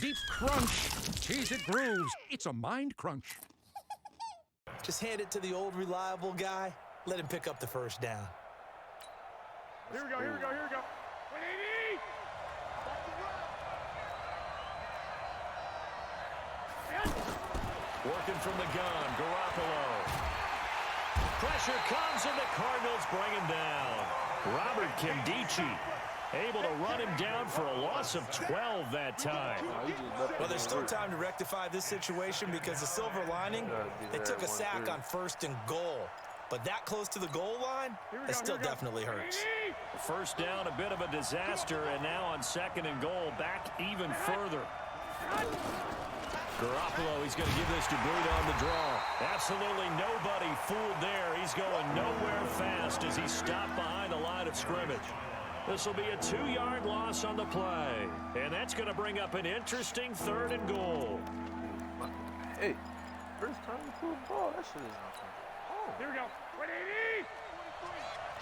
Deep crunch. Cheese it grooves. It's a mind crunch. Just hand it to the old reliable guy. Let him pick up the first down. Here we go, here we go, here we go. 180! Working from the gun, Garoppolo. Pressure comes and the Cardinals bring him down. Robert Kimdichie able to run him down for a loss of 12 that time. Well, there's still time to rectify this situation because the silver lining, they took a sack on 1st and goal. But that close to the goal line, it still definitely hurts. First down, a bit of a disaster, and now on 2nd and goal, back even further. Garoppolo, he's going to give this to Breida on the draw. Absolutely nobody fooled there. He's going nowhere fast as he's stopped behind the line of scrimmage. This will be a 2-yard loss on the play. And that's going to bring up an interesting 3rd and goal. Hey, first time you threw a ball, that shit is not fun. Oh. Here we go. 180!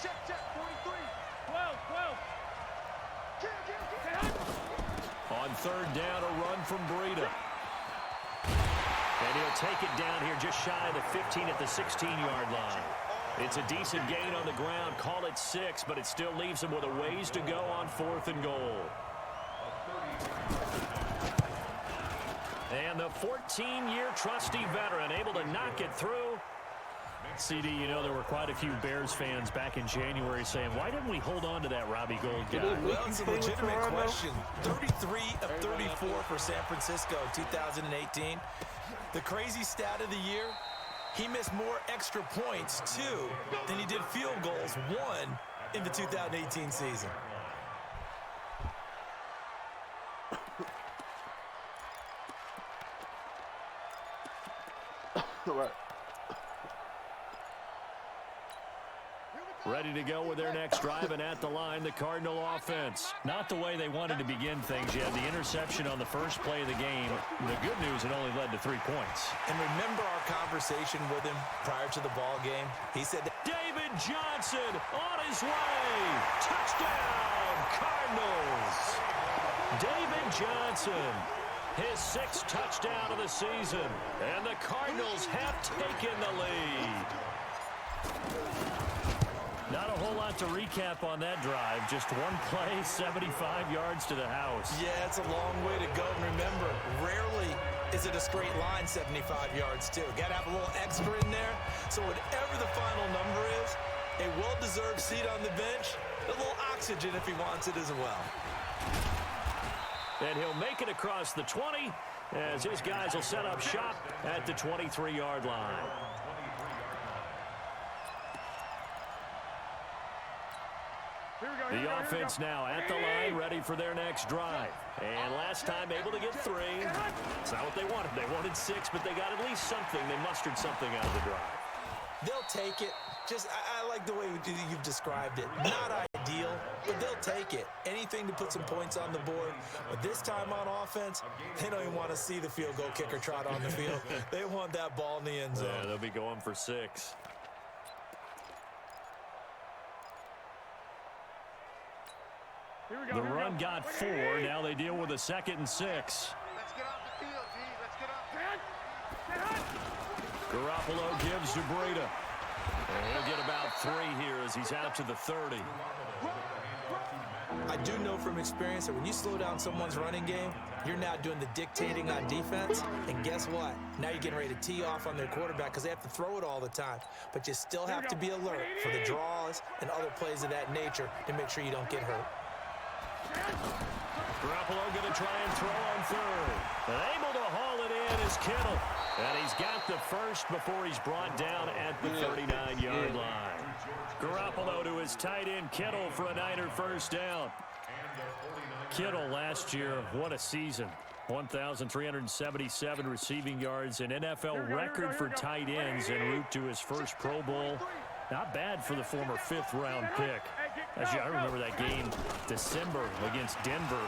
Check, check, 43. 12, 12. On 3rd down, a run from Breida. And he'll take it down here just shy of the 15 at the 16-yard line. It's a decent gain on the ground. Call it 6, but it still leaves him with a ways to go on 4th and goal. And the 14-year trusty veteran able to knock it through. CD, you know, there were quite a few Bears fans back in January saying, why didn't we hold on to that Robbie Gould guy? Well, it's a legitimate question. 33 of 34 for San Francisco in 2018. The crazy stat of the year, he missed more extra points, 2, than he did field goals, 1, in the 2018 season. Right. Ready to go with their next drive, and at the line, the Cardinal offense. Not the way they wanted to begin things. You had the interception on the first play of the game. The good news, it only led to 3 points. And remember our conversation with him prior to the ball game? He said that David Johnson on his way. Touchdown, Cardinals. David Johnson, his 6th touchdown of the season. And the Cardinals have taken the lead. Not a whole lot to recap on that drive. Just one play, 75 yards to the house. Yeah, it's a long way to go. And remember, rarely is it a straight line 75 yards, too. Got to have a little extra in there. So whatever the final number is, a well-deserved seat on the bench, a little oxygen if he wants it as well. And he'll make it across the 20 as his guys will set up shop at the 23-yard line. The offense now at the line, ready for their next drive. And last time able to get 3. It's not what they wanted. They wanted 6, but they got at least something. They mustered something out of the drive. They'll take it. Just, I like the way you've described it. Not ideal, but they'll take it. Anything to put some points on the board. But this time on offense, they don't even want to see the field goal kicker trot on the field. They want that ball in the end zone. Yeah, they'll be going for 6. The run got 4. Now they deal with a 2nd and 6. Let's get off the field, G. Let's get off. Garoppolo gives to Breida. And he'll get about 3 here as he's out to the 30. I do know from experience that when you slow down someone's running game, you're now doing the dictating on defense. And guess what? Now you're getting ready to tee off on their quarterback because they have to throw it all the time. But you still have to be alert for the draws and other plays of that nature to make sure you don't get hurt. Garoppolo going to try and throw on 3rd. And able to haul it in is Kittle. And he's got the first before he's brought down at the 39-yard line. Garoppolo to his tight end Kittle for a Niner first down. Kittle last year, what a season. 1,377 receiving yards, an NFL record for tight ends en route to his first Pro Bowl. Not bad for the former 5th-round pick. Actually, I remember that game, December against Denver.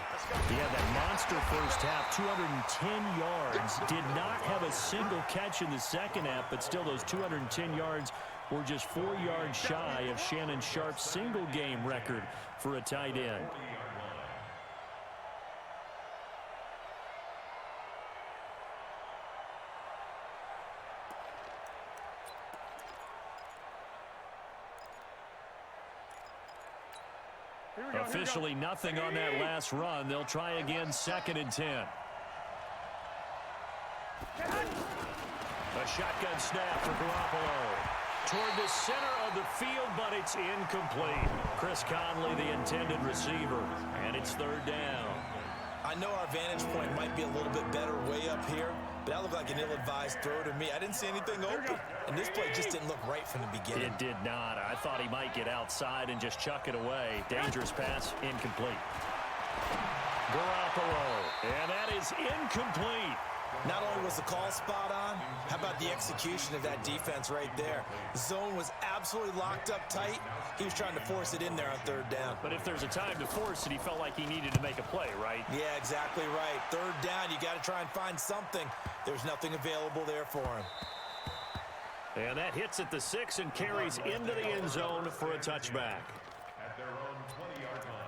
He had that monster first half, 210 yards. Did not have a single catch in the second half, but still those 210 yards were just 4 yards shy of Shannon Sharp's single-game record for a tight end. Officially nothing on that last run. They'll try again, 2nd and 10. A shotgun snap for Garoppolo. Toward the center of the field, but it's incomplete. Chris Conley, the intended receiver, and it's 3rd down. I know our vantage point might be a little bit better way up here, but that looked like an ill-advised throw to me. I didn't see anything open, and this play just didn't look right from the beginning. It did not. I thought he might get outside and just chuck it away. Dangerous pass, incomplete. Garoppolo, and that is incomplete. Not only was the call spot on, how about the execution of that defense right there? The zone was absolutely locked up tight. He was trying to force it in there on 3rd down. But if there's a time to force it, he felt like he needed to make a play, right? Yeah, exactly right. 3rd down, you got to try and find something. There's nothing available there for him. And that hits at the 6 and carries into the end zone for a touchback. At their own 20-yard line.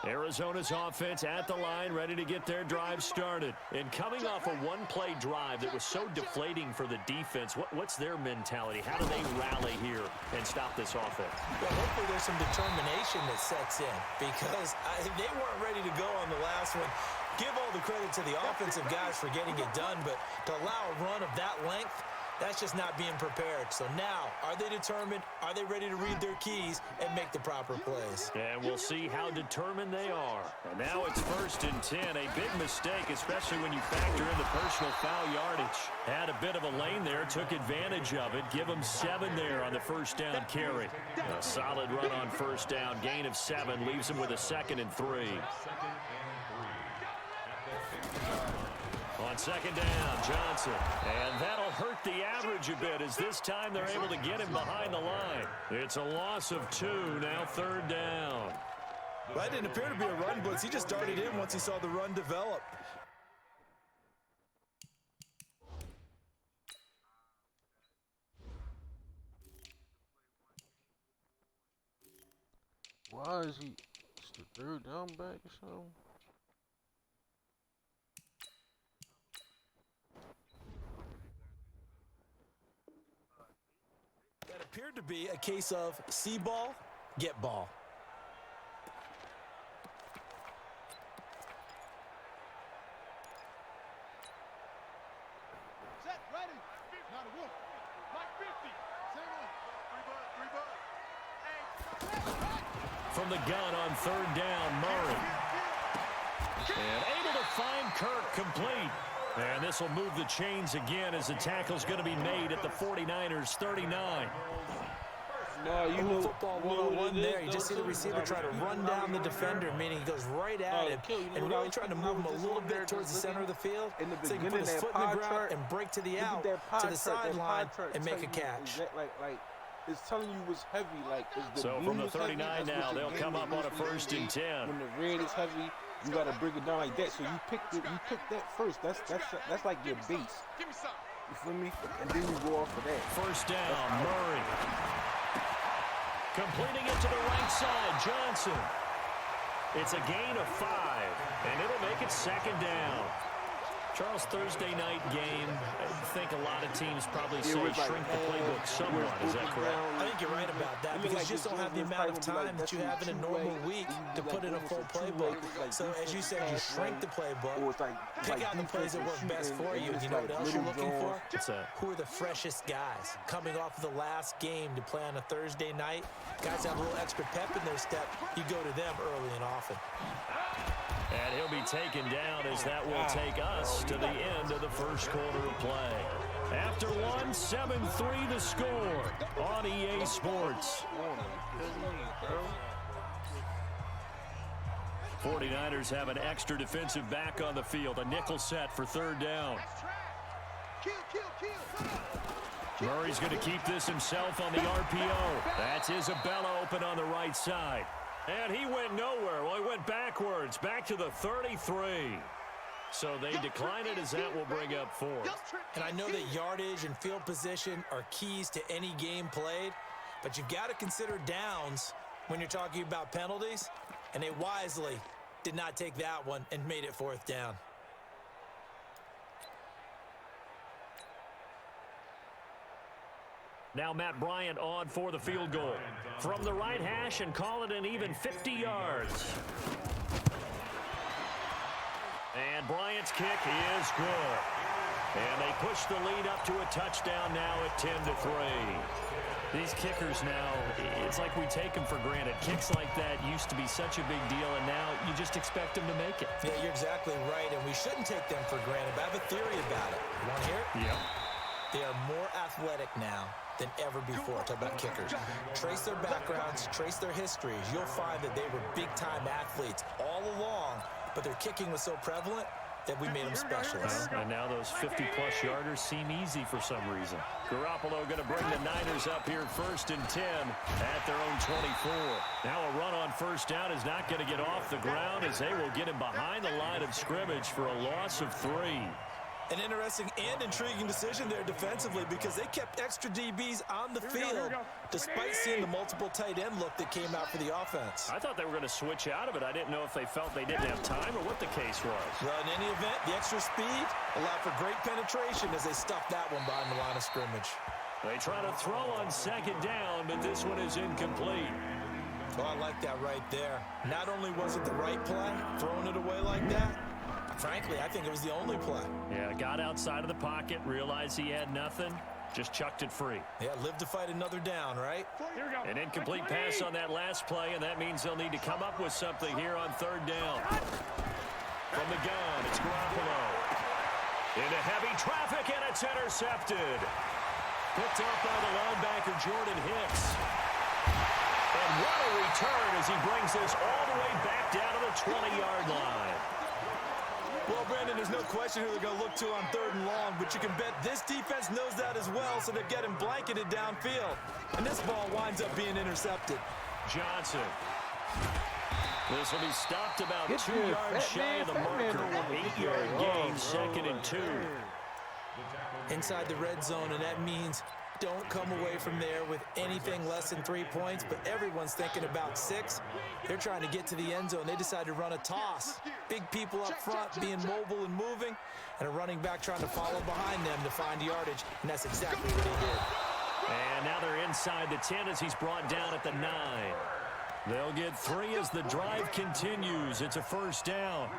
Arizona's offense at the line, ready to get their drive started. And coming off a one-play drive that was so deflating for the defense, what's their mentality? How do they rally here and stop this offense? Well, hopefully there's some determination that sets in because they weren't ready to go on the last one. Give all the credit to the offensive guys for getting it done, but to allow a run of that length, that's just not being prepared. So now, are they determined? Are they ready to read their keys and make the proper plays? And we'll see how determined they are. And now it's 1st and 10. A big mistake, especially when you factor in the personal foul yardage. Had a bit of a lane there, took advantage of it. Give them 7 there on the first down carry. A solid run on first down. Gain of 7 leaves them with a 2nd and 3. On 2nd down, Johnson. And that'll hurt the average a bit as this time they're able to get him behind the line. It's a loss of 2, now 3rd down. That didn't appear to be a run blitz. He just darted in once he saw the run develop. Why is he? It's the 3rd down back or something? That appeared to be a case of see ball, get ball. Set, ready. Not a wolf. Like 50. Single. 3 butt. From the gun on 3rd down, Murray. And able to find Kirk complete. And this will move the chains again as the tackle's going to be made at the 49ers 39. No, you know Football 101 there. You just see the receiver try to run down the defender, meaning he goes right at him and really trying to move him a little bit towards the center of the field so he can put his foot in the ground and break to the out, to the sideline, and make a catch. Like, it's telling you what's heavy. Like, So from the 39 now, they'll come up on a 1st and 10. When the red is heavy, you gotta break it down like that. So you pick that first. That's like your base. Give me some. You feel me? And then you go off of that. 1st down, Murray. Completing it to the right side, Johnson. It's a gain of 5, and it'll make it 2nd down. Charles, Thursday night game, I think a lot of teams probably say shrink the playbook somewhat. Is that correct? I think you're right about that because you just don't have the amount of time that you have in a normal week to put in a full playbook. So as you said, you shrink the playbook, pick out the plays that work best for you. You know what else you're looking for? Who are the freshest guys coming off of the last game to play on a Thursday night? Guys have a little extra pep in their step. You go to them early and often. And he'll be taken down as that will take us to the end of the first quarter of play. After 7-3 the score on EA Sports. 49ers have an extra defensive back on the field. A nickel set for 3rd down. Murray's going to keep this himself on the RPO. That's Isabella open on the right side. And he went nowhere. Well, he went backwards, back to the 33. So they decline it as that will bring up 4. And I know that yardage and field position are keys to any game played, but you've got to consider downs when you're talking about penalties, and they wisely did not take that one and made it 4th down. Now Matt Bryant on for the field goal. From the right hash and call it an even 50 yards. And Bryant's kick is good. And they push the lead up to a touchdown now at 10-3. These kickers now, it's like we take them for granted. Kicks like that used to be such a big deal, and now you just expect them to make it. Yeah, you're exactly right, and we shouldn't take them for granted, but I have a theory about it. You want to hear it? Yep. They are more athletic now than ever before. Talk about kickers. Trace their backgrounds, trace their histories. You'll find that they were big-time athletes all along, but their kicking was so prevalent that we made them specialists. And now those 50-plus yarders seem easy for some reason. Garoppolo going to bring the Niners up here 1st and 10 at their own 24. Now a run on 1st down is not going to get off the ground as they will get him behind the line of scrimmage for a loss of 3. An interesting and intriguing decision there defensively because they kept extra DBs on the field despite seeing the multiple tight end look that came out for the offense. I thought they were going to switch out of it. I didn't know if they felt they didn't have time or what the case was. Well, in any event, the extra speed allowed for great penetration as they stuffed that one behind the line of scrimmage. They try to throw on 2nd down, but this one is incomplete. Oh, I like that right there. Not only was it the right play, throwing it away like that, Frankly, I think it was the only play. Yeah, got outside of the pocket, realized he had nothing, just chucked it free. Yeah, live to fight another down, right? Here we go. An incomplete pass on that last play, and that means they'll need to come up with something here on third down. From the gun, it's Garoppolo. Into heavy traffic, and it's intercepted. Picked up by the linebacker, Jordan Hicks. And what a return as he brings this all the way back down to the 20-yard line. Well, Brandon, there's no question who they're going to look to on third and long, but you can bet this defense knows that as well, so they're getting blanketed downfield. And this ball winds up being intercepted. Johnson. This will be stopped about 2 yards shy of the marker. 8-yard gain, 2nd and 2. Inside the red zone, and that means don't come away from there with anything less than 3 points, but everyone's thinking about 6. They're trying to get to the end zone. They decide to run a toss. Big people up front being mobile and moving, and a running back trying to follow behind them to find yardage, and that's exactly what he did. And now they're inside the 10 as he's brought down at the 9. They'll get 3 as the drive continues. It's a first down.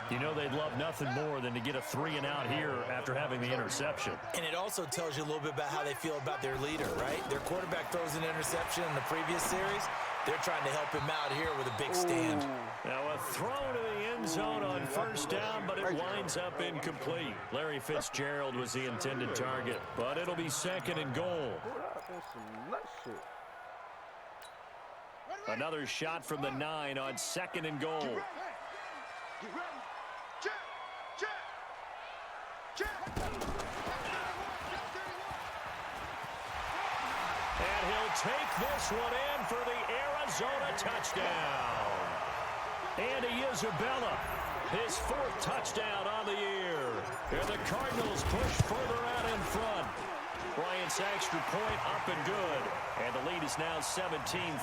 You know they'd love nothing more than to get a 3 and out here after having the interception. And it also tells you a little bit about how they feel about their leader, right? Their quarterback throws an interception in the previous series. They're trying to help him out here with a big stand. Now a throw to the end zone on first down, but it winds up incomplete. Larry Fitzgerald was the intended target, but it'll be 2nd and goal. Another shot from the 9 on 2nd and goal. Get ready. Check. And he'll take this one in for the Arizona touchdown. Andy Isabella, his 4th touchdown on the year. And the Cardinals push further out in front. Bryant's extra point up and good. And the lead is now 17-3.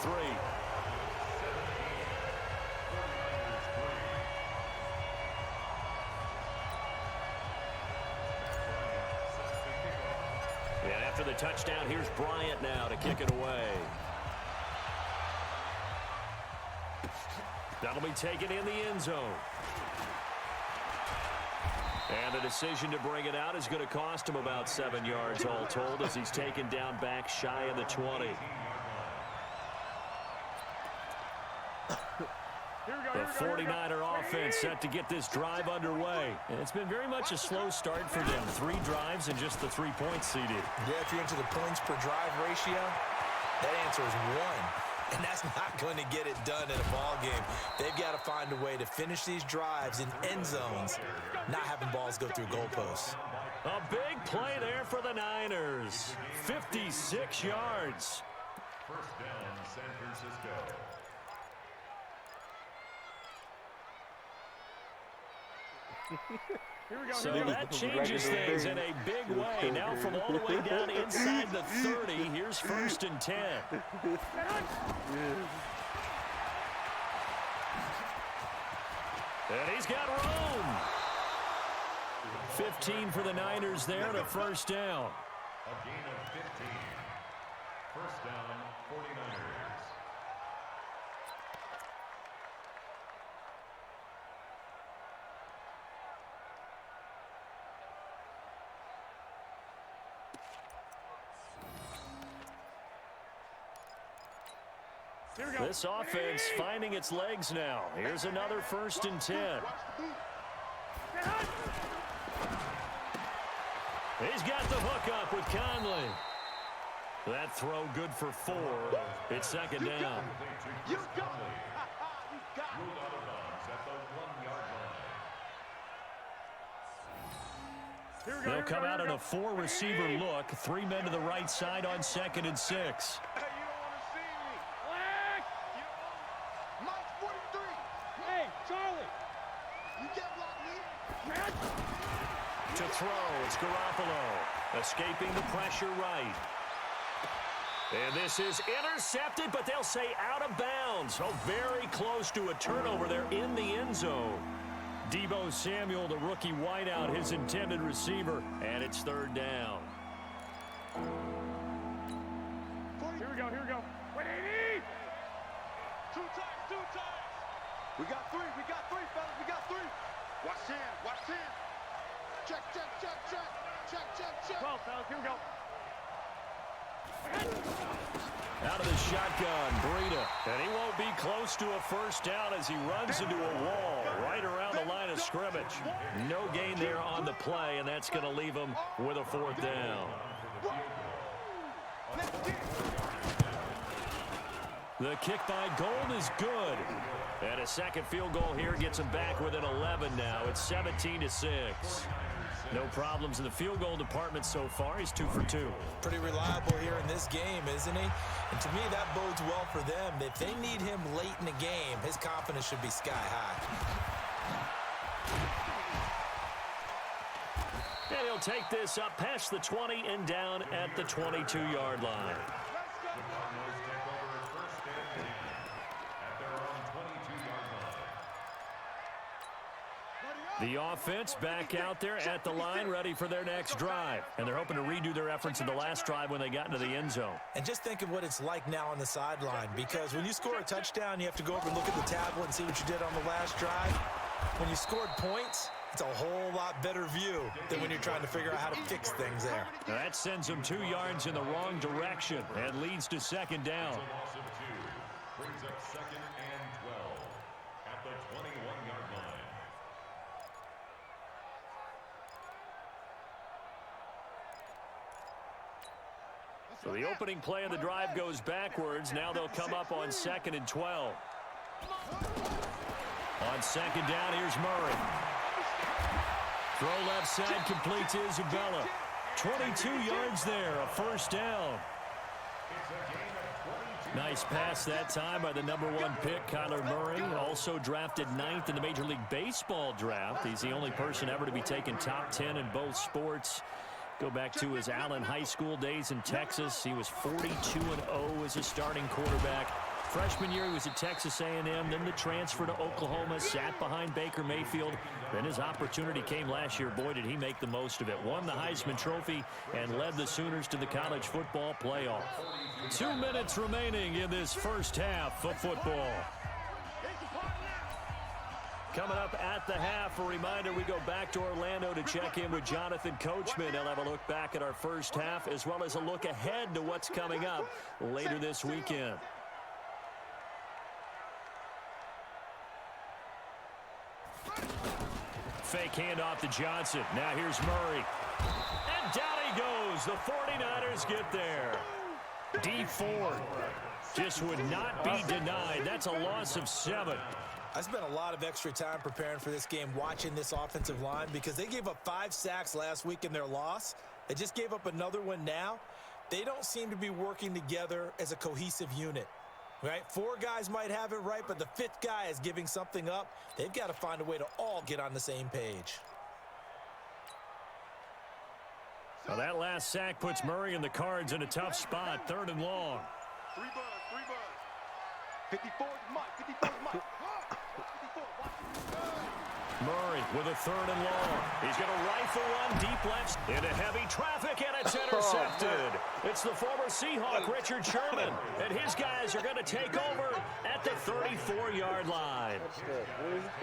And after the touchdown, here's Bryant now to kick it away. That'll be taken in the end zone. And the decision to bring it out is going to cost him about 7 yards all told as he's taken down back shy of the 20. The 49er offense set to get this drive underway. And it's been very much a slow start for them. 3 drives and just the 3 points seeded. Yeah, if you're into the points per drive ratio, that answer is 1. And that's not going to get it done in a ball game. They've got to find a way to finish these drives in end zones, not having balls go through goalposts. A big play there for the Niners. 56 yards. First down, San Francisco. So that changes things in a big way. Now from all the way down inside the 30, here's 1st and 10. And he's got room. 15 for the Niners there and a first down. A gain of 15. First down, 49ers. This offense finding its legs now. Here's another 1st and 10. He's got the hook up with Conley. That throw good for 4. It's 2nd down. You got it. Ruled out of bounds at the 1-yard line. They'll come out in a 4-receiver look. 3 men to the right side on 2nd and 6. Hey, you don't want to see me. Black. Mike 43. Hey, Charlie. You get blocked me. To throw, it's Garoppolo. Escaping the pressure right. And this is intercepted, but they'll say out of bounds. Oh, very close to a turnover there in the end zone. Deebo Samuel, the rookie wideout, his intended receiver, and it's 3rd down. Here we go. 180. 2 times. We got 3, fellas. We got 3. Watch in, watch in. Check, check, check, check. Check, check, check. 12, fellas, here we go. Out of the shotgun, Breida. And he won't be close to a first down as he runs into a wall right around the line of scrimmage. No gain there on the play, and that's going to leave him with a fourth down. The kick by Gold is good. And a second field goal here gets him back within 11 now. It's 17-6. No problems in the field goal department so far. He's 2 for 2. Pretty reliable here in this game, isn't he? And to me, that bodes well for them. If they need him late in the game, his confidence should be sky high. And he'll take this up past the 20 and down at the 22-yard line. The offense back out there at the line, ready for their next drive. And they're hoping to redo their efforts in the last drive when they got into the end zone. And just think of what it's like now on the sideline, because when you score a touchdown, you have to go over and look at the tablet and see what you did on the last drive. When you scored points, it's a whole lot better view than when you're trying to figure out how to fix things there. Now that sends them 2 yards in the wrong direction and leads to second down. Brings up 2nd and 12 at the 21-yard line. So the opening play of the drive goes backwards. Now they'll come up on 2nd and 12. On second down, here's Murray. Throw left side, complete to Isabella. 22 yards there, a first down. Nice pass that time by the #1 pick, Kyler Murray. Also drafted 9th in the Major League Baseball draft. He's the only person ever to be taken top 10 in both sports. Go back to his Allen High School days in Texas. He was 42-0 as a starting quarterback. Freshman year, he was at Texas A&M, then the transfer to Oklahoma, sat behind Baker Mayfield. Then his opportunity came last year. Boy, did he make the most of it. Won the Heisman Trophy and led the Sooners to the college football playoff. 2 minutes remaining in this first half of football. Coming up at the half, a reminder, we go back to Orlando to check in with Jonathan Coachman. He'll have a look back at our first half as well as a look ahead to what's coming up later this weekend. Fake handoff to Johnson. Now here's Murray. And down he goes. The 49ers get there. D Ford just would not be denied. That's a loss of 7. I spent a lot of extra time preparing for this game, watching this offensive line, because they gave up 5 sacks last week in their loss. They just gave up another one now. They don't seem to be working together as a cohesive unit. Right? 4 guys might have it right, but the 5th guy is giving something up. They've got to find a way to all get on the same page. Well, that last sack puts Murray and the Cards in a tough spot, 3rd and long. 3 buzz, 3 buzz. 54 Mike, 54 Mike. 54, watch. Murray with a 3rd and long. He's going to rifle one deep left into heavy traffic, and it's intercepted. It's the former Seahawk, Richard Sherman, and his guys are going to take over at the 34-yard line.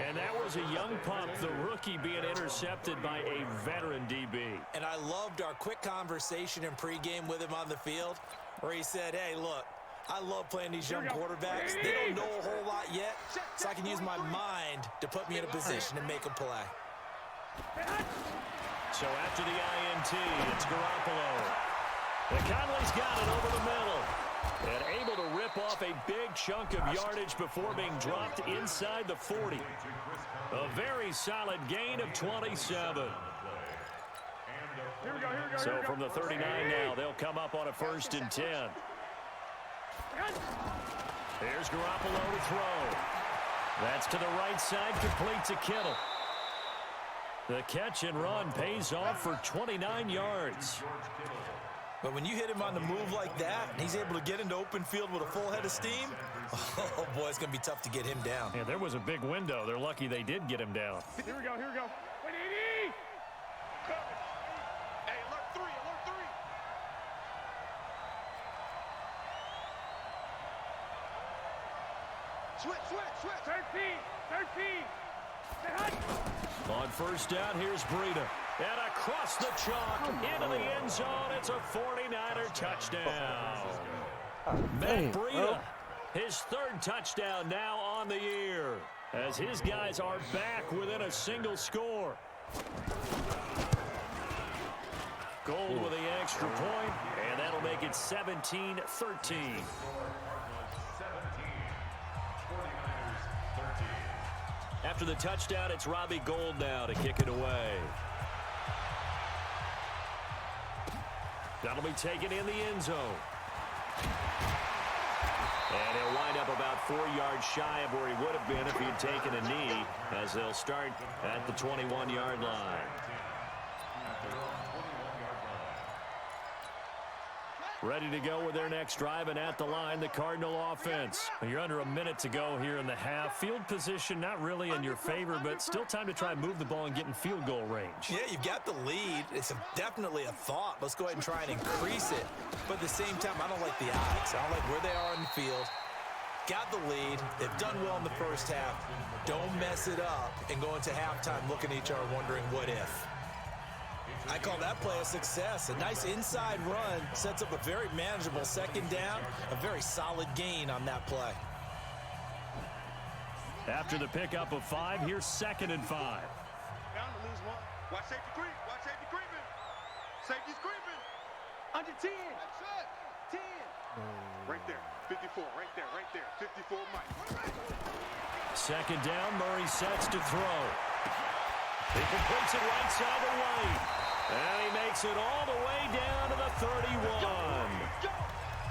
And that was a young pup, the rookie, being intercepted by a veteran DB. And I loved our quick conversation in pregame with him on the field where he said, hey, look, I love playing these young quarterbacks. They don't know a whole lot yet, so I can use my mind to put me in a position to make a play. So after the INT, it's Garoppolo. And Conley's got it over the middle. And able to rip off a big chunk of yardage before being dropped inside the 40. A very solid gain of 27. Here we go, here we go. So from the 39 now, they'll come up on a 1st and 10. Here's Garoppolo to throw. That's to the right side, complete to Kittle. The catch and run pays off for 29 yards. But when you hit him on the move like that, and he's able to get into open field with a full head of steam, oh boy, it's going to be tough to get him down. Yeah, there was a big window. They're lucky they did get him down. Here we go, here we go. Hey, alert 3, alert 3. Switch, switch, switch. 13, 13. On first down, here's Breida. And across the chalk, into the end zone. It's a 49er touchdown. Matt Breida, his third touchdown now on the year, as his guys are back within a single score. Gold with the extra point, and that'll make it 17-13. 49ers 13. After the touchdown, it's Robbie Gould now to kick it away. That'll be taken in the end zone. And he'll wind up about 4 yards shy of where he would have been if he had taken a knee, as they'll start at the 21-yard line. Ready to go with their next drive, and at the line, the Cardinal offense. You're under a minute to go here in the half. Field position not really in your favor, but still time to try and move the ball and get in field goal range. Yeah, you've got the lead. It's definitely a thought. Let's go ahead and try and increase it. But at the same time, I don't like the odds. I don't like where they are in the field. Got the lead. They've done well in the first half. Don't mess it up and go into halftime looking at each other wondering what if. I call that play a success. A nice inside run sets up a very manageable second down, a very solid gain on that play. After the pickup of 5, here's 2nd and 5. Bound to lose one. Watch safety creep. Watch safety creeping. Safety's creeping. Under 10. That's it. 10. Right there. 54. Right there. Right there. 54 Mike. 2nd down, Murray sets to throw. He completes it right side of the lane. And he makes it all the way down to the 31.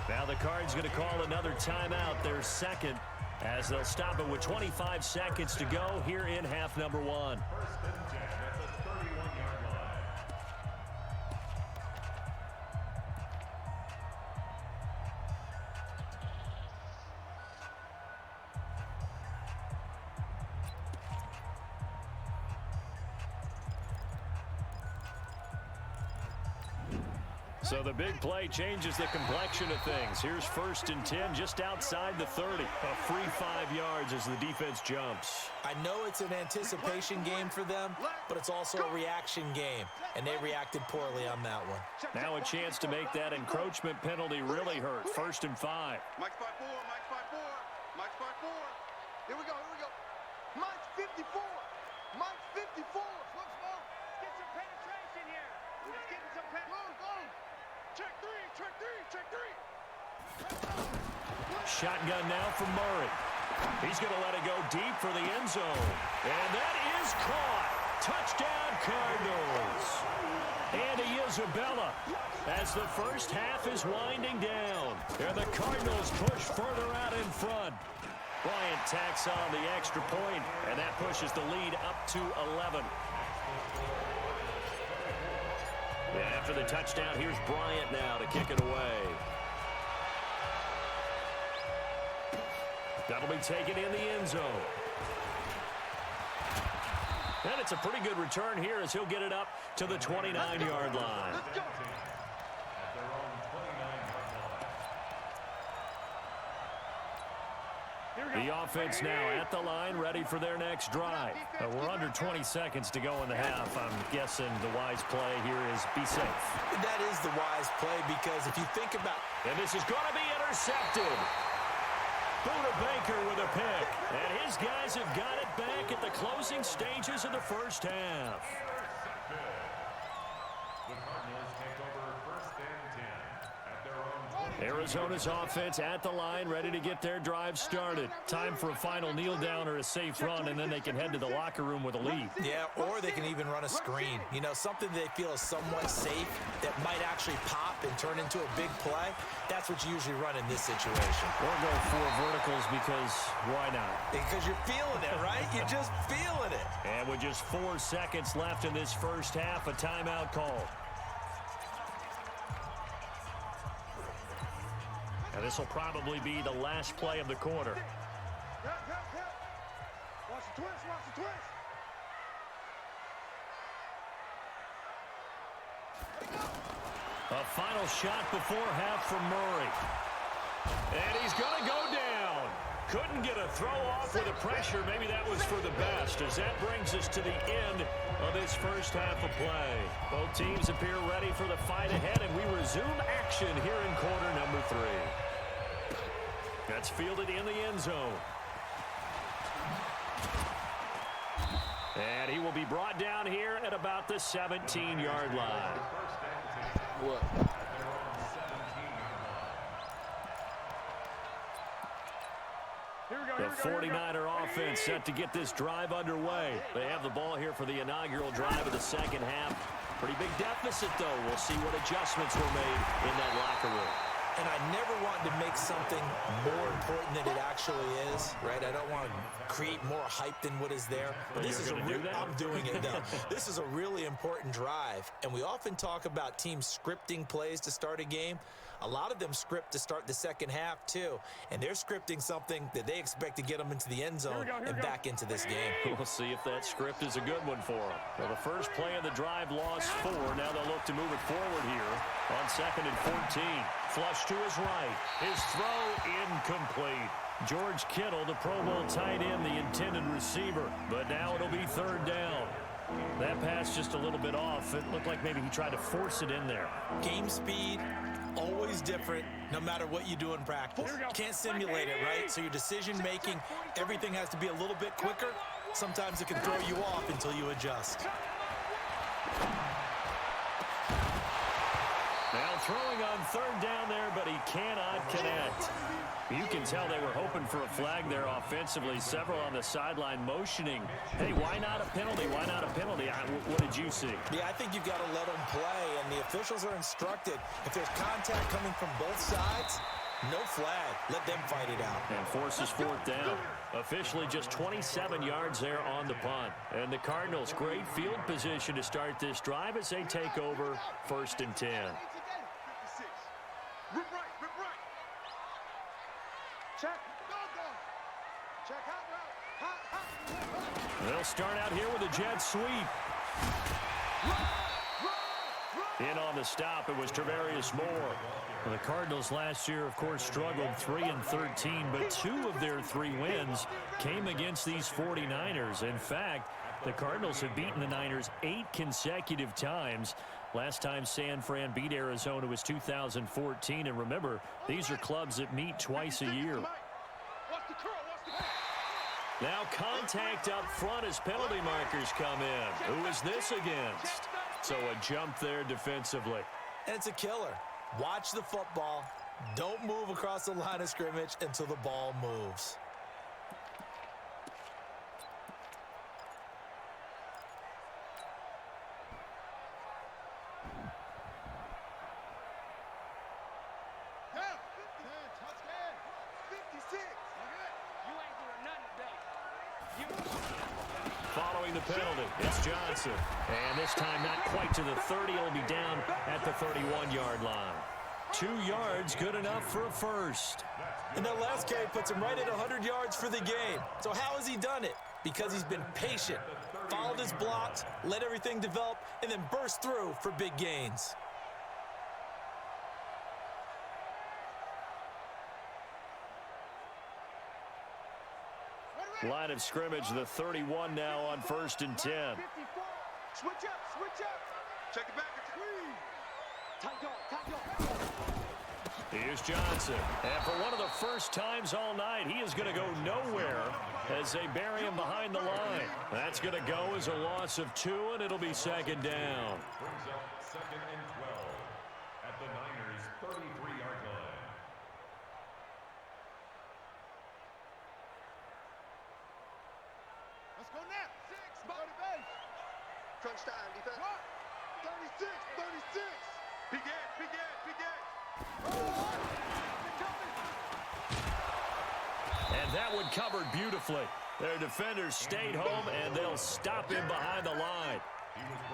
Now the Cards going to call another timeout, their second, as they'll stop it with 25 seconds to go here in half number 1. First and 10 at the 31-yard line. So the big play changes the complexion of things. Here's 1st and 10 just outside the 30. A free 5 yards as the defense jumps. I know it's an anticipation game for them, but it's also a reaction game, and they reacted poorly on that one. Now a chance to make that encroachment penalty really hurt. 1st and 5. Mike's 5-4. Mike's 5-4. Mike's 5-4. Here we go. Here we go. Mike's 54. Mike's 54. Slow, slow. Get some penetration here. Let's get some penetration. Go, go. Check 3. Check 3. Check 3. Shotgun now from Murray. He's going to let it go deep for the end zone. And that is caught. Touchdown, Cardinals. Andy Isabella, as the first half is winding down. And the Cardinals push further out in front. Bryant tacks on the extra point, and that pushes the lead up to 11. And after the touchdown, here's Bryant now to kick it away. That'll be taken in the end zone. And it's a pretty good return here as he'll get it up to the 29-yard line. The offense now at the line, ready for their next drive. We're under 20 seconds to go in the half. I'm guessing the wise play here is be safe. That is the wise play, because if you think about it. And this is going to be intercepted. Buda Baker with a pick. And his guys have got it back at the closing stages of the first half. The Cardinals take over 1st and 10 at their own 20. Arizona's offense at the line, ready to get their drive started. Time for a final kneel down or a safe run, and then they can head to the locker room with a lead. Yeah, or they can even run a screen. You know, something they feel is somewhat safe that might actually pop and turn into a big play. That's what you usually run in this situation. Or go 4 verticals, because why not? Because you're feeling it, right? You're just feeling it. And with just 4 seconds left in this first half, a timeout called. And this will probably be the last play of the quarter. Watch the twist. Watch the twist. A final shot before half from Murray. And he's going to go down. Couldn't get a throw off with the pressure. Maybe that was for the best, as that brings us to the end of this first half of play. Both teams appear ready for the fight ahead, and we resume action here in quarter number 3. That's fielded in the end zone. And he will be brought down here at about the 17-yard line. What? The 49er offense set to get this drive underway. They have the ball here for the inaugural drive of the second half. Pretty big deficit, though. We'll see what adjustments were made in that locker room. And I never want to make something more important than it actually is, right? I don't want to create more hype than what is there. But this is I'm doing it now. This is a really important drive. And we often talk about teams scripting plays to start a game. A lot of them script to start the second half, too. And they're scripting something that they expect to get them into the end zone and back into this game. We'll see if that script is a good one for them. Well, the first play of the drive lost 4. Now they'll look to move it forward here on 2nd and 14. Flush to his right. His throw incomplete. George Kittle, the Pro Bowl tight end, the intended receiver. But now it'll be 3rd down. That pass just a little bit off. It looked like maybe he tried to force it in there. Game speed, always different, no matter what you do in practice. You can't simulate it, right? So your decision-making, everything has to be a little bit quicker. Sometimes it can throw you off until you adjust. Now throwing on 3rd down there, but he cannot connect. You can tell they were hoping for a flag there offensively. Several on the sideline motioning. Hey, why not a penalty? Why not a penalty? What did you see? Yeah, I think you've got to let them play, and the officials are instructed. If there's contact coming from both sides, no flag. Let them fight it out. And forces 4th down. Officially just 27 yards there on the punt. And the Cardinals, great field position to start this drive as they take over 1st and 10. Rip right. Check. Check out. They'll start out here with a jet sweep. In on the stop, it was Tarvarius Moore. Well, the Cardinals last year, of course, struggled 3-13, but 2 of their 3 wins came against these 49ers. In fact, the Cardinals have beaten the Niners 8 consecutive times. Last time San Fran beat Arizona was 2014. And remember, these are clubs that meet twice a year. Now contact up front as penalty markers come in. Who is this against? So a jump there defensively. And it's a killer. Watch the football. Don't move across the line of scrimmage until the ball moves. Following the penalty, it's Johnson. And this time not quite to the 30. It'll be down at the 31-yard line. 2 yards, good enough for a first. And that last carry puts him right at 100 yards for the game. So how has he done it? Because he's been patient, followed his blocks, let everything develop, and then burst through for big gains. Line of scrimmage, the 31 now on 1st and 10. Switch up. Check it back. Here's Johnson. And for one of the first times all night, he is going to go nowhere as they bury him behind the line. That's going to go as a loss of 2, and it'll be 2nd down. Brings up 2nd and 12 at the Niners' 33-yard line. Let's go now. 6, body base. Crunch time, defense. 36. Big edge. And that one covered beautifully. Their defenders stayed home, and they'll stop him behind the line.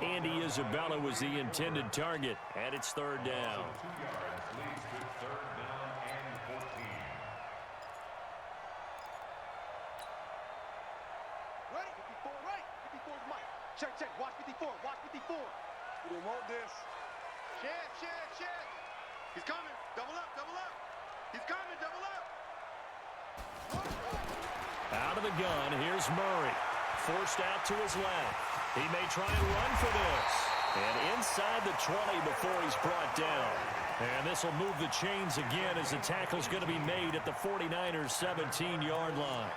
Andy Isabella was the intended target, and it's 3rd down. 2 yards leads to 3rd down and 14. Ready? 54, right. 54 is Mike. Check. Watch 54. We don't want this. Shed. He's coming. Double up. He's coming. Double up. of the gun. Here's Murray. Forced out to his left. He may try and run for this. And inside the 20 before he's brought down. And this will move the chains again as the tackle's going to be made at the 49ers' 17-yard line.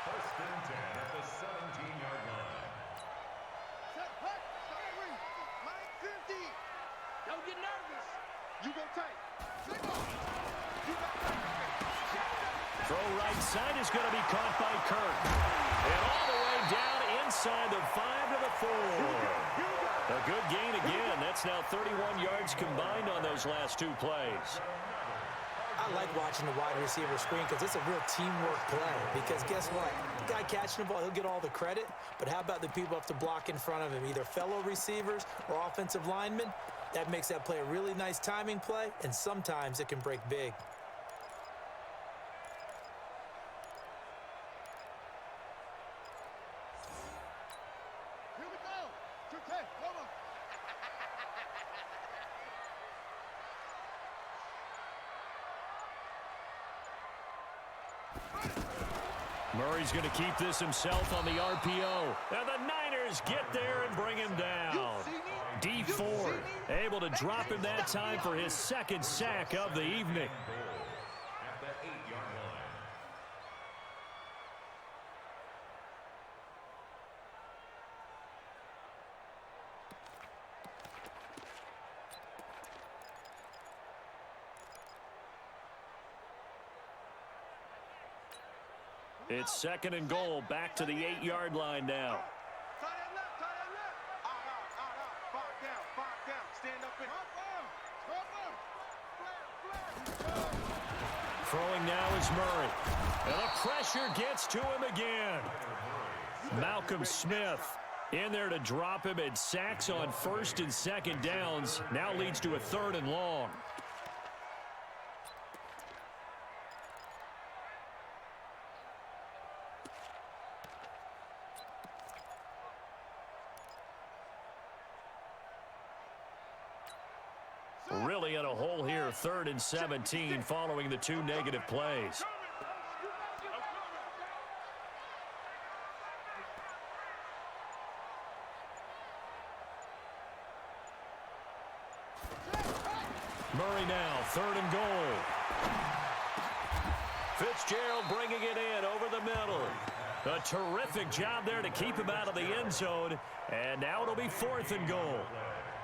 First and 10 at the 17-yard line. Mike 50. Don't get nervous. You go tight. Throw right side is going to be caught by Kirk. And all the way down inside the 5 to the 4. A good gain again. That's now 31 yards combined on those last two plays. I like watching the wide receiver screen because it's a real teamwork play. Because guess what? The guy catching the ball, he'll get all the credit. But how about the people up to block in front of him, either fellow receivers or offensive linemen? That makes that play a really nice timing play, and sometimes it can break big. Here we go. 2-10. Come on. Murray's going to keep this himself on the RPO. And the Niners get there and bring him down. D Ford able to drop him that time for his second sack of the evening. At the 8-yard line. It's second and goal, back to the 8-yard line now. Tie that left. Tie that left. Out. 5 down. Stand up in. Throwing now is Murray. And the pressure gets to him again. Malcolm Smith in there to drop him, and sacks on first and second downs. Now leads to a 3rd and long. Really in a hole here, 3rd and 17 following the 2 negative plays. Murray now, 3rd and goal. Fitzgerald bringing it in over the middle. A terrific job there to keep him out of the end zone. And now it'll be 4th and goal.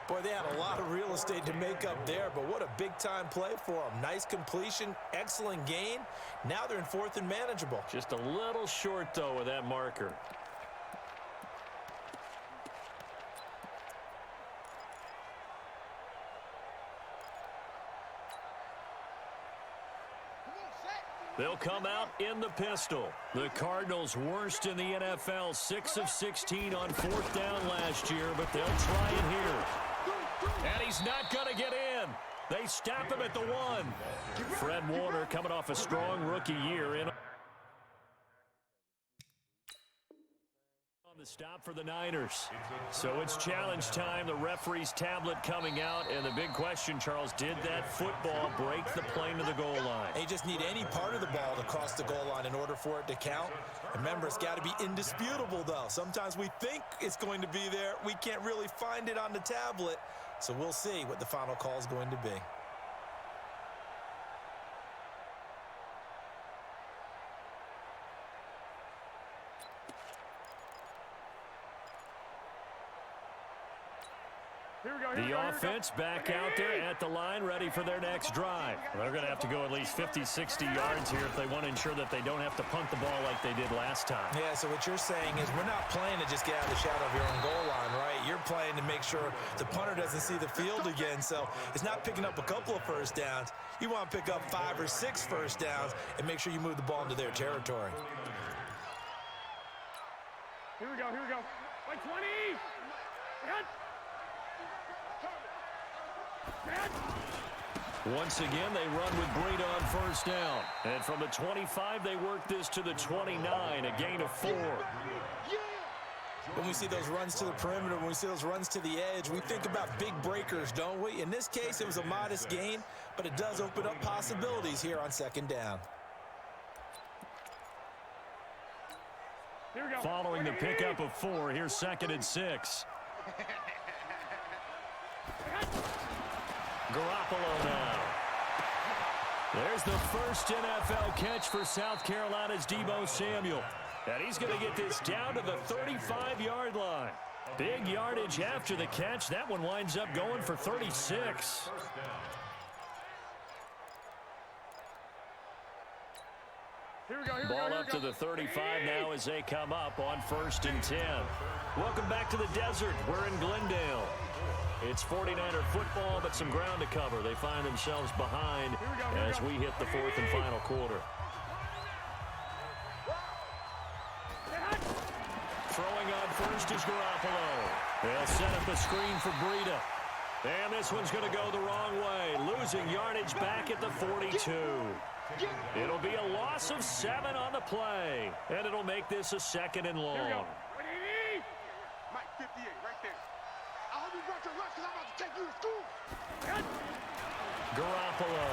Boy, they had a lot of real estate to make up there, but what a big-time play for them. Nice completion, excellent gain. Now they're in 4th and manageable. Just a little short, though, with that marker. They'll come out in the pistol. The Cardinals worst in the NFL, 6 of 16 on 4th down last year, but they'll try it here. And he's not going to get in. They stop him at the 1. Fred Warner coming off a strong rookie year in. The stop for the Niners. So it's challenge time. The referee's tablet coming out. And the big question, Charles, did that football break the plane to the goal line? They just need any part of the ball to cross the goal line in order for it to count. Remember, it's got to be indisputable, though. Sometimes we think it's going to be there. We can't really find it on the tablet. So we'll see what the final call is going to be. The offense back out there at the line, ready for their next drive. They're going to have to go at least 50, 60 yards here if they want to ensure that they don't have to punt the ball like they did last time. Yeah, so what you're saying is we're not playing to just get out of the shadow of your own goal line, right? You're playing to make sure the punter doesn't see the field again. So it's not picking up a couple of first downs. You want to pick up 5 or 6 first downs and make sure you move the ball into their territory. Here we go. Like 20. Hit. Once again, they run with Breida on first down. And from the 25, they work this to the 29, a gain of 4. When we see those runs to the perimeter, when we see those runs to the edge, we think about big breakers, don't we? In this case, it was a modest gain, but it does open up possibilities here on second down. Here we go. Following the pickup of 4, here's 2nd and 6. Garoppolo now. There's the first NFL catch for South Carolina's Deebo Samuel. And he's going to get this down to the 35-yard line. Big yardage after the catch. That one winds up going for 36. Here we go. Ball up to the 35 now as they come up on 1st and 10. Welcome back to the desert. We're in Glendale. It's 49er football, but some ground to cover. They find themselves behind as we hit the 4th and final quarter. Throwing on first is Garoppolo. They'll set up a screen for Breida. And this one's going to go the wrong way. Losing yardage back at the 42. It'll be a loss of 7 on the play. And it'll make this a 2nd and long. Mike 58, right there. I hope you brought your lunch because I'm about to take you to school. Garoppolo.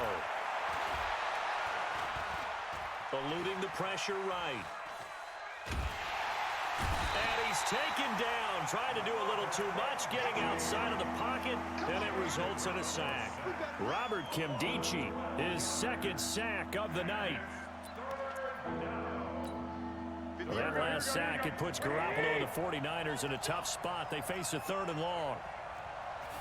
Eluding the pressure right. And he's taken down, trying to do a little too much, getting outside of the pocket, and it results in a sack. Robert Kimdichie, his 2nd sack of the night. That last sack, it puts Garoppolo and the 49ers in a tough spot. They face a 3rd and long.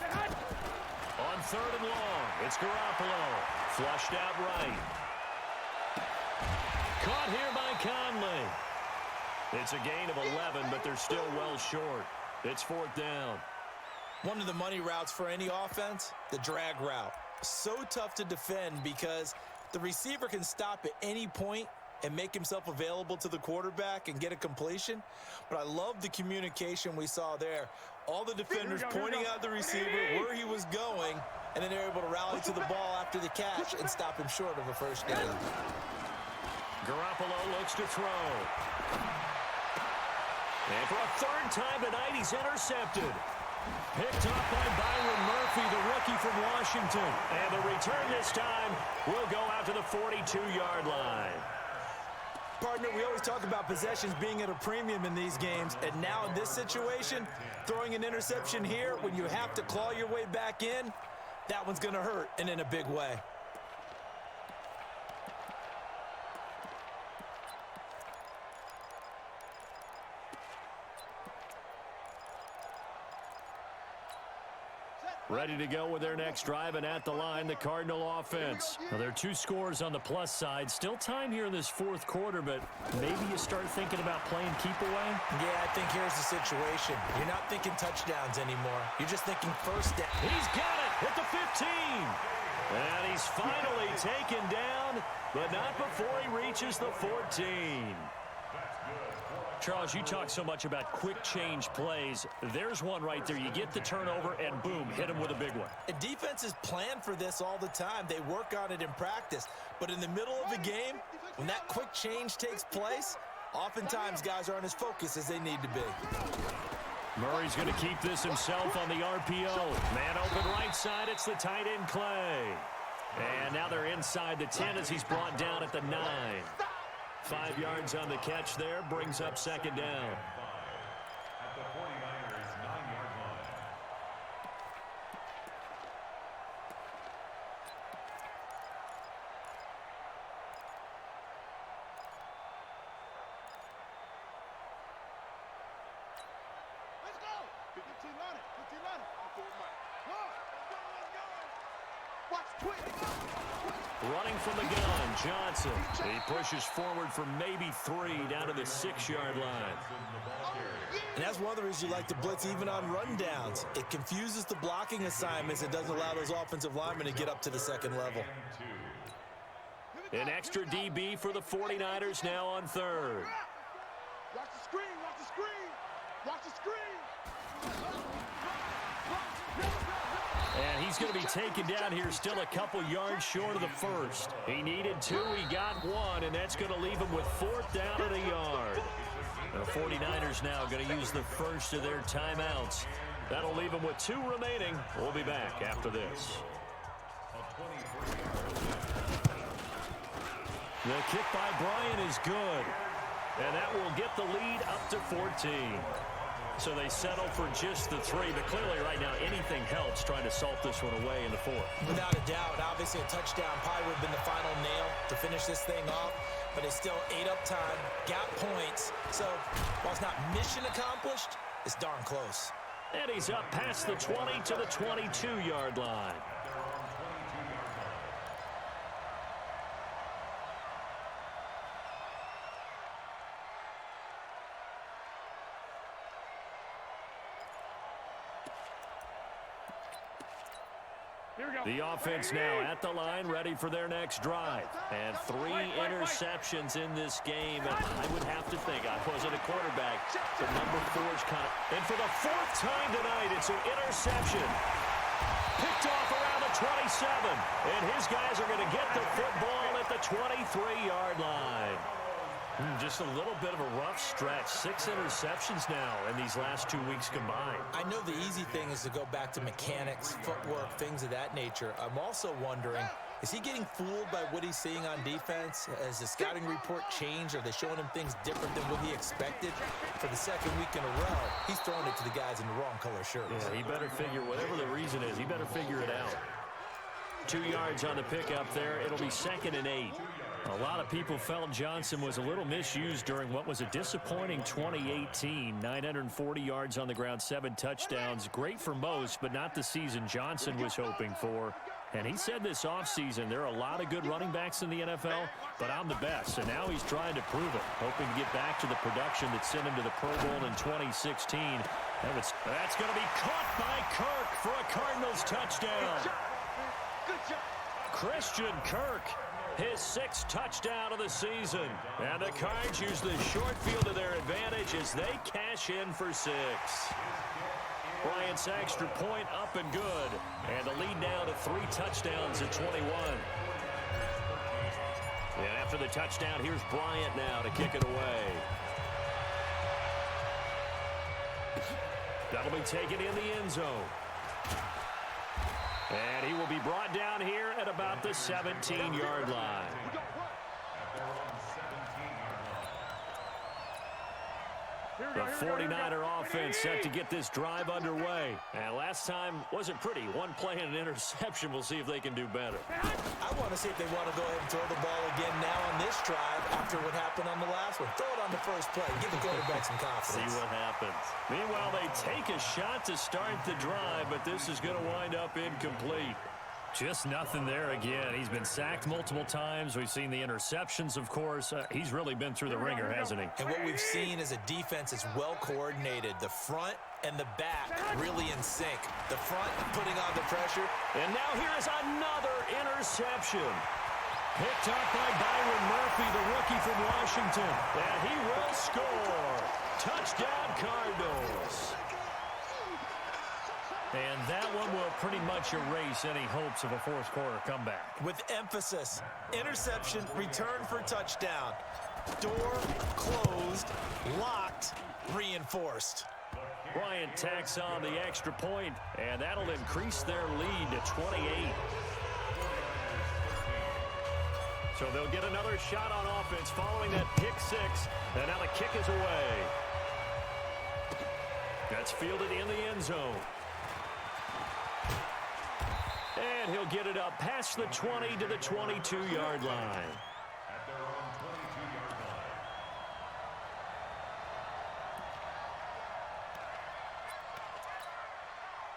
On 3rd and long, it's Garoppolo. Flushed out right. Caught here by Conley. It's a gain of 11, but they're still well short. It's 4th down. One of the money routes for any offense, the drag route. So tough to defend because the receiver can stop at any point and make himself available to the quarterback and get a completion. But I love the communication we saw there. All the defenders pointing out the receiver, where he was going, and then they're able to rally to the ball after the catch and stop him short of a first down. Garoppolo looks to throw. And for a 3rd time tonight, he's intercepted. Picked off by Byron Murphy, the rookie from Washington. And the return this time will go out to the 42-yard line. Partner, we always talk about possessions being at a premium in these games, and now in this situation, throwing an interception here when you have to claw your way back in, that one's going to hurt, and in a big way. Ready to go with their next drive, and at the line, the Cardinal offense. Now, there are 2 scores on the plus side. Still time here in this 4th quarter, but maybe you start thinking about playing keep away? Yeah, I think here's the situation. You're not thinking touchdowns anymore. You're just thinking first down. He's got it at the 15. And he's finally taken down, but not before he reaches the 14. Charles, you talk so much about quick change plays. There's one right there. You get the turnover, and boom, hit him with a big one. And defenses plan for this all the time. They work on it in practice. But in the middle of a game, when that quick change takes place, oftentimes guys aren't as focused as they need to be. Murray's going to keep this himself on the RPO. Man open right side. It's the tight end, Clay. And now they're inside the 10 as he's brought down at the 9. 5 yards on the catch there, brings up 2nd down. At the 49ers 9-yard line. Let's go. 15 on it. 15 on it. Let's go. Watch quick. Running from the gun, Johnson. He pushes forward for maybe 3 down to the 6-yard line. And that's one of the reasons you like to blitz even on rundowns. It confuses the blocking assignments. It doesn't allow those offensive linemen to get up to the 2nd level. An extra DB for the 49ers now on 3rd. Watch the screen. Watch the screen. Watch the screen. And he's going to be taken down here still a couple yards short of the 1st. He needed 2, he got 1, and that's going to leave him with 4th down at a yard. The 49ers now going to use the first of their timeouts. That'll leave them with 2 remaining. We'll be back after this. The kick by Bryant is good. And that will get the lead up to 14. So they settle for just the 3, but clearly right now anything helps trying to salt this one away in the 4th. Without a doubt, obviously a touchdown probably would have been the final nail to finish this thing off, but it's still 8 up time, got points. So while it's not mission accomplished, it's darn close. And he's up past the 20 to the 22-yard line. The offense now at the line, ready for their next drive. And 3 interceptions in this game. And I would have to think, I wasn't a quarterback, but number 4's kind of... And for the 4th time tonight, it's an interception. Picked off around the 27. And his guys are going to get the football at the 23-yard line. Just a little bit of a rough stretch. 6 interceptions now in these last 2 weeks combined. I know the easy thing is to go back to mechanics, footwork, things of that nature. I'm also wondering, is he getting fooled by what he's seeing on defense? Has the scouting report changed? Are they showing him things different than what he expected? For the 2nd week in a row, he's throwing it to the guys in the wrong color shirts. Yeah, he better figure, whatever the reason is, he better figure it out. 2 yards on the pickup there. It'll be 2nd and 8. A lot of people felt Johnson was a little misused during what was a disappointing 2018. 940 yards on the ground, 7 touchdowns. Great for most, but not the season Johnson was hoping for. And he said this offseason, there are a lot of good running backs in the NFL, but I'm the best. And now he's trying to prove it, hoping to get back to the production that sent him to the Pro Bowl in 2016. That's going to be caught by Kirk for a Cardinals touchdown. Good job. Christian Kirk, his 6th touchdown of the season. And the Cards use the short field to their advantage as they cash in for 6. Bryant's extra point up and good. And the lead now to 3 touchdowns at 21. And after the touchdown, here's Bryant now to kick it away. That'll be taken in the end zone. And he will be brought down here at about the 17-yard line. The 49er offense set to get this drive underway. And last time wasn't pretty. One play and an interception. We'll see if they can do better. I want to see if they want to go ahead and throw the ball again now on this drive after what happened on the last one. Throw it on the first play. Give the quarterback some confidence. See what happens. Meanwhile, they take a shot to start the drive, but this is going to wind up incomplete. Just nothing there again. He's been sacked multiple times. We've seen the interceptions, of course. He's really been through the ringer, hasn't he? And what we've seen is a defense that's well coordinated. The front and the back really in sync. The front putting on the pressure. And now here's another interception. Picked up by Byron Murphy, the rookie from Washington. And he will score. Touchdown, Cardinals. And that one will pretty much erase any hopes of a 4th quarter comeback. With emphasis, interception, return for touchdown. Door closed, locked, reinforced. Bryant tacks on the extra point, and that'll increase their lead to 28. So they'll get another shot on offense following that pick 6, and now the kick is away. That's fielded in the end zone. And he'll get it up past the 20 to the 22-yard line. At their own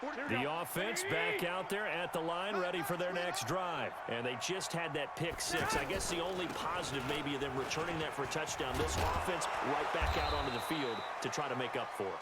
22-yard line. The offense back out there at the line, ready for their next drive. And they just had that pick 6. I guess the only positive maybe of them returning that for a touchdown. This offense right back out onto the field to try to make up for it.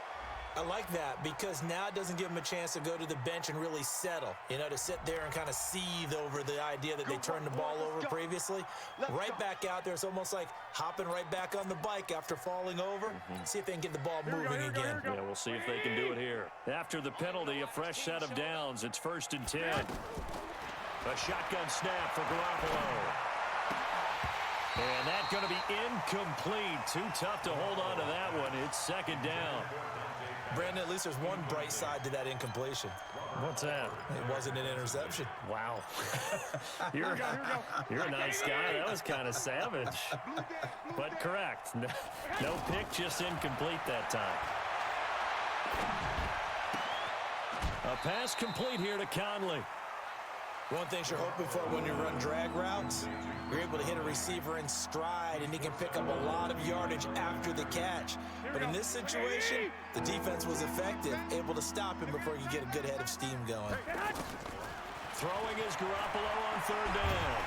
I like that because now it doesn't give them a chance to go to the bench and really settle, you know, to sit there and kind of seethe over the idea that they turned the ball over previously. Right back out there, it's almost like hopping right back on the bike after falling over. See if they can get the ball moving again. Yeah, we'll see if they can do it here. After the penalty, a fresh set of downs. It's 1st and 10. A shotgun snap for Garoppolo. And that's going to be incomplete. Too tough to hold on to that one. It's 2nd down. Brandon, at least there's one bright side to that incompletion. What's that? It wasn't an interception. Wow. You're a nice guy. That was kind of savage. But correct. No pick, just incomplete that time. A pass complete here to Conley. One thing you're hoping for when you run drag routes, you're able to hit a receiver in stride, and he can pick up a lot of yardage after the catch. But in this situation, the defense was effective, able to stop him before he could get a good head of steam going. Throwing is Garoppolo on third down.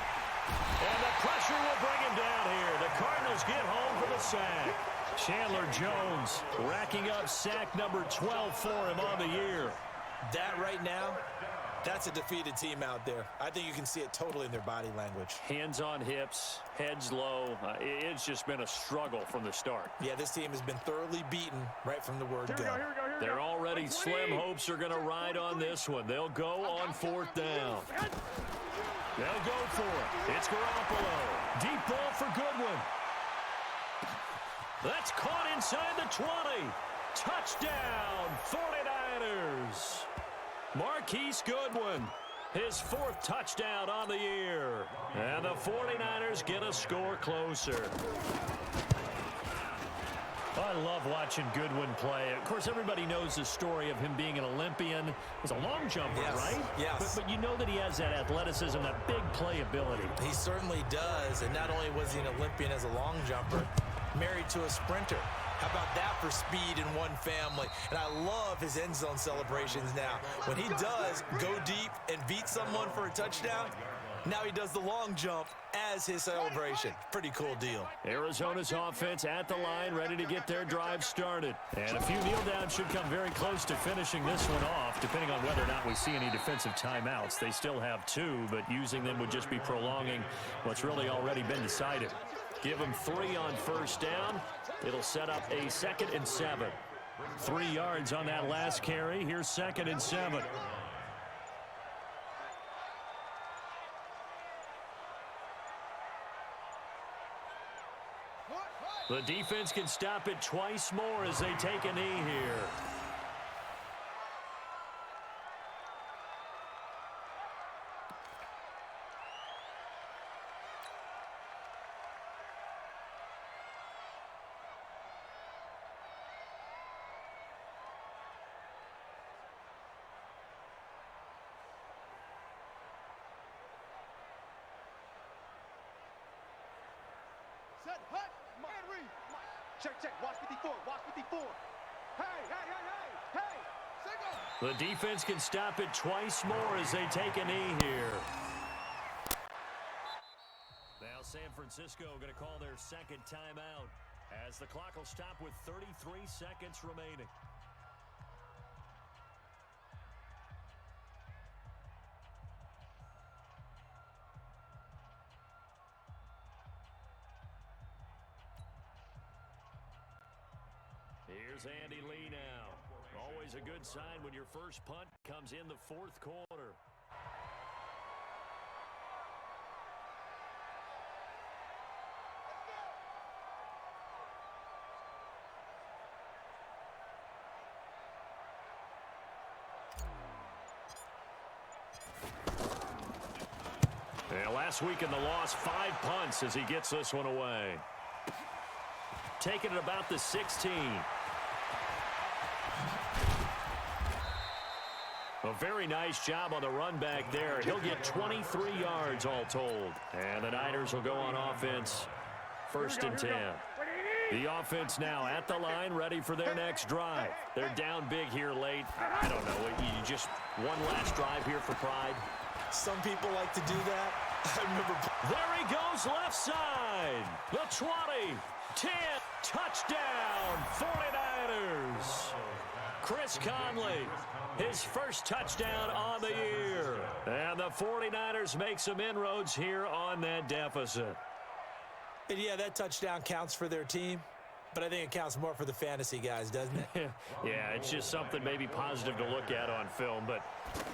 And the pressure will bring him down here. The Cardinals get home for the sack. Chandler Jones racking up sack number 12 for him on the year. That right now, that's a defeated team out there. I think you can see it totally in their body language. Hands on hips, heads low. It's just been a struggle from the start. Yeah, this team has been thoroughly beaten right from the word go. They're already slim hopes are going to ride on this one. They'll go on fourth down. They'll go for it. It's Garoppolo. Deep ball for Goodwin. That's caught inside the 20. Touchdown, 49ers. Marquise Goodwin, his fourth touchdown on the year. And the 49ers get a score closer. I love watching Goodwin play. Of course, everybody knows the story of him being an Olympian. He's a long jumper, right? Yes. But you know that he has that athleticism, that big playability. He certainly does. And not only was he an Olympian as a long jumper, married to a sprinter. How about that for speed in one family? And I love his end zone celebrations now. When he does go deep and beat someone for a touchdown, now he does the long jump as his celebration. Pretty cool deal. Arizona's offense at the line, ready to get their drive started. And a few kneel downs should come very close to finishing this one off, depending on whether or not we see any defensive timeouts. They still have 2, but using them would just be prolonging what's really already been decided. Give them 3 on first down. It'll set up a 2nd and 7. 3 yards on that last carry. Here's 2nd and 7. The defense can stop it twice more as they take a knee here. Set, hut, ARI. Check, watch 54, watch 54. Hey. Single. The defense can stop it twice more as they take a knee here. Now San Francisco going to call their 2nd timeout as the clock will stop with 33 seconds remaining. Here's Andy Lee now. Always a good sign when your first punt comes in the 4th quarter. And last week in the loss, 5 punts as he gets this one away. Taking it about the 16. A very nice job on the run back there. He'll get 23 yards all told. And the Niners will go on offense. 1st and 10. The offense now at the line, ready for their next drive. They're down big here late. I don't know. You just one last drive here for pride. Some people like to do that. I remember. There he goes left side. The 20, 10, touchdown, 49ers. Chris Conley, his first touchdown on the year. And the 49ers make some inroads here on that deficit. And yeah, that touchdown counts for their team, but I think it counts more for the fantasy guys, doesn't it? Yeah, it's just something maybe positive to look at on film, but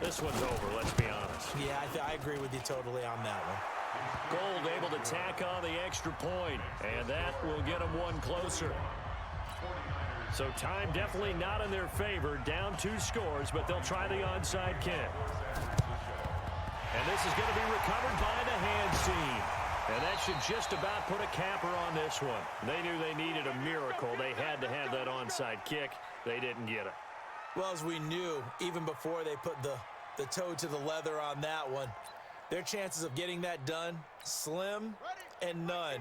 this one's over, let's be honest. Yeah, I agree with you totally on that one. Gold able to tack on the extra point, and that will get them one closer. So time definitely not in their favor. Down 2 scores, but they'll try the onside kick. And this is going to be recovered by the hands team. And that should just about put a capper on this one. They knew they needed a miracle. They had to have that onside kick. They didn't get it. Well, as we knew, even before they put the toe to the leather on that one, their chances of getting that done, slim and none.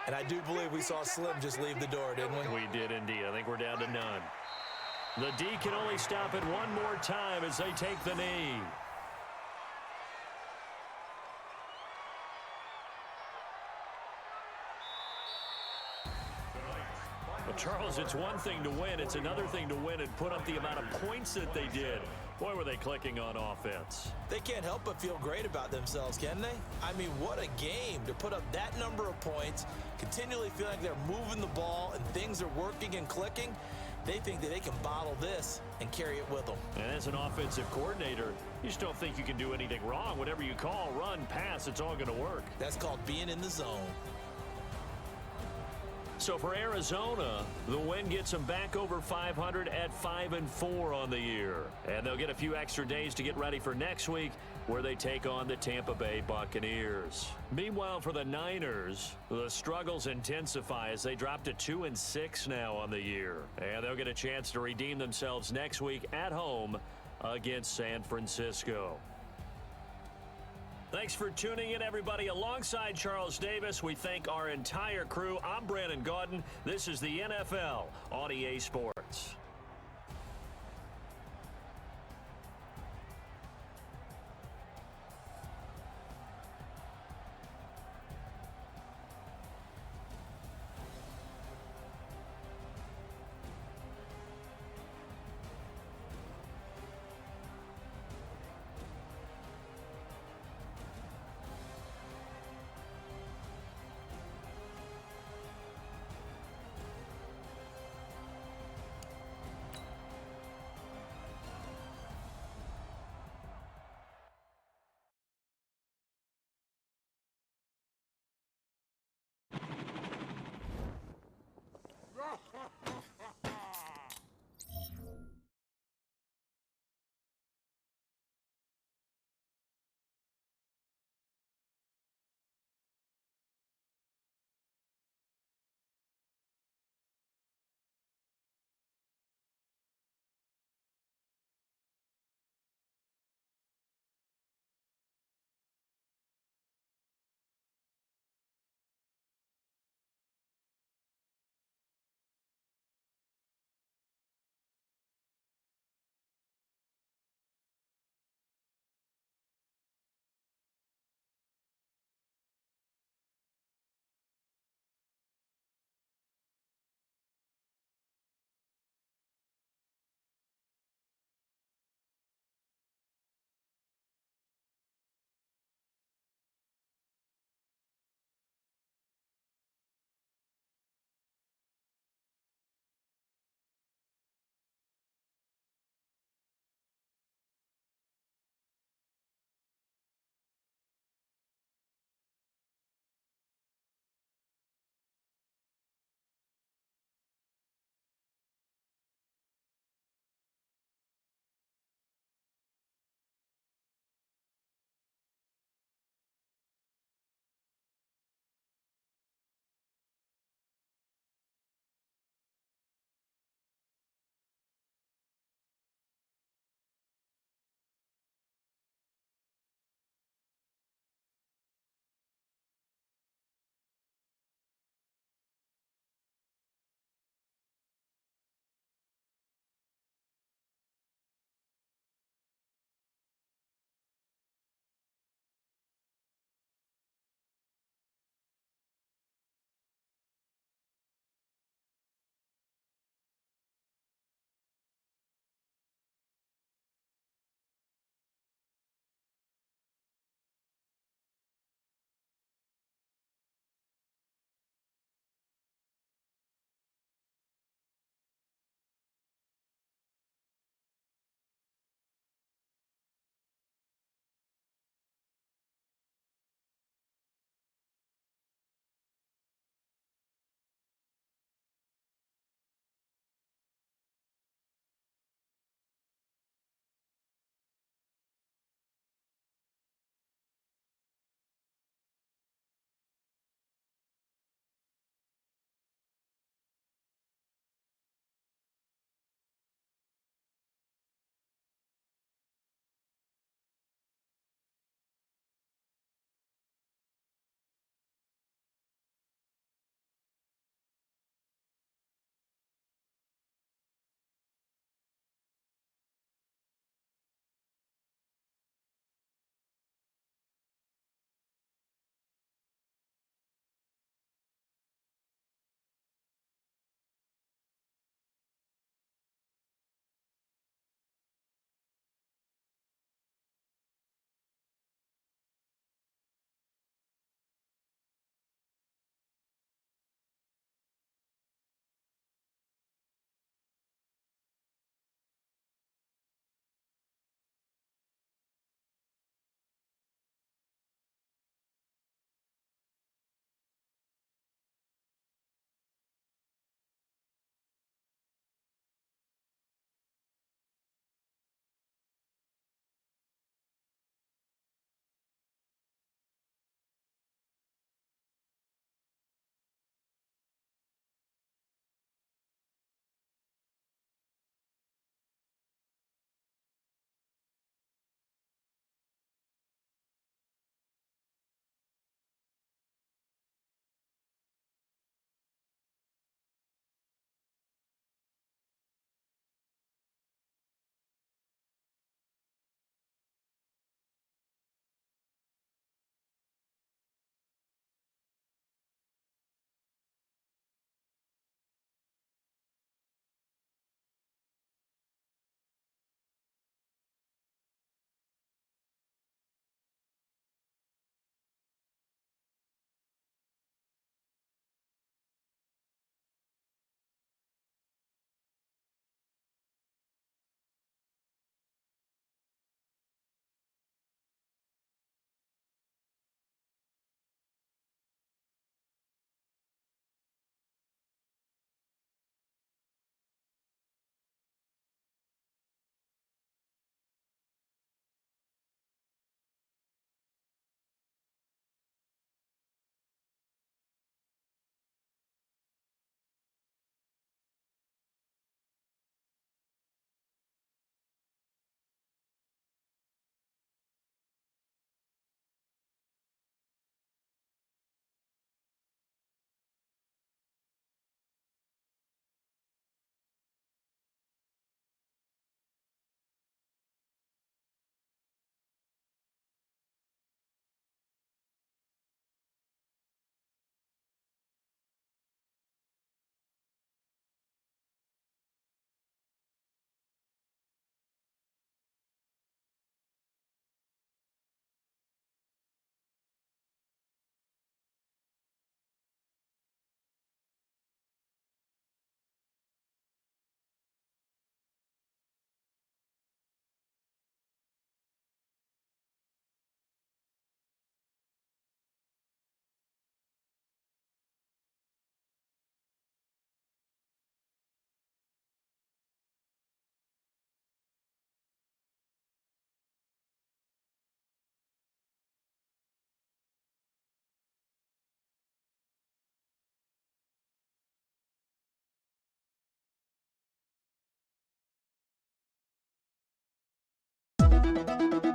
And I do believe we saw Slim just leave the door, didn't we? We did indeed. I think we're down to none. The D can only stop it one more time as they take the knee. Well, Charles, it's one thing to win. It's another thing to win and put up the amount of points that they did. Boy, were they clicking on offense. They can't help but feel great about themselves, can they? I mean, what a game to put up that number of points, continually feel like they're moving the ball and things are working and clicking. They think that they can bottle this and carry it with them. And as an offensive coordinator, you just don't think you can do anything wrong. Whatever you call, run, pass, it's all going to work. That's called being in the zone. So for Arizona, the win gets them back over 500 at 5-4 on the year. And they'll get a few extra days to get ready for next week, where they take on the Tampa Bay Buccaneers. Meanwhile, for the Niners, the struggles intensify as they drop to 2-6 now on the year. And they'll get a chance to redeem themselves next week at home against San Francisco. Thanks for tuning in, everybody. Alongside Charles Davis, we thank our entire crew. I'm Brandon Gaudin. This is the NFL on EA Sports. Come on.